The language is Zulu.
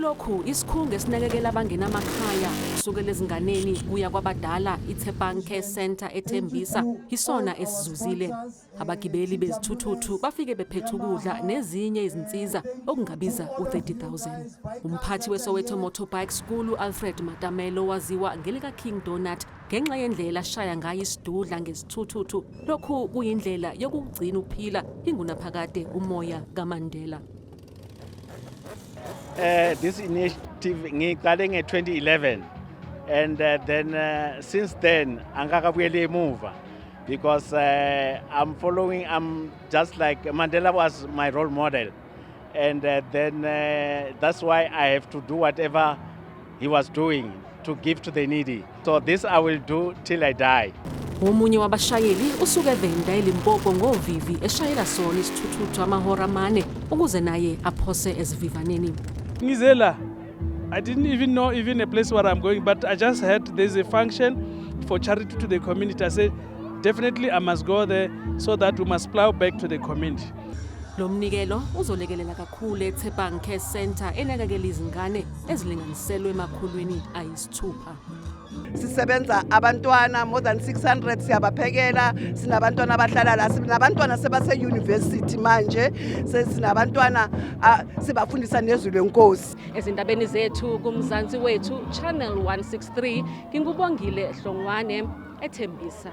Kulokhu isikhungo esinakekela abangena amakhaya kusukela ezinganeni kuya kwabadala iThepang Care Center eThembisa isona esizuzile. Abagibeli bezithuthuthu bafike bephethe ukudla nezinye izinsiza okungabiza u30,000. Umphathi weSoweto Motorbike School Alfred Matamelo waziwa ngelika King Donut ngenxa yendlela ashaya ngayo isidudla ngesithuthuthu. Lokhu kuyindlela yokugcina uphila ingunaphakade umoya kaMandela. This initiative ngiqale nge-2011 and then since then angakabuyeli emuva because I'm just like Mandela was my role model and then that's why I have to do whatever he was doing to give to the needy. So this I will do till I die. Omunye wabashayeli usuke Venda eLimpopo ngovivi eshayela sona isithuthuthu amahora amane ukuze naye aphose ezivivaneni. Ngizela, I didn't even know even a place where I'm going, but I just heard there's a function for charity to the community. I said, definitely I must go there so that we must plow back to the community. Lo mnikelo uzolekelela kakhulu eThepang Care Center enakekela izingane ezilinganiselwe emakhulwini ayisithupha. Sisebenza abantwana more than 600 siyabaphekela, sinabantwana abahlala la, sinabantwana sebase university manje, sinabantwana sibafundisa nezwi lenkosi. Ezindabeni zethu kumzansi wethu Channel 163 ngingubongile Hlongwane eThembisa.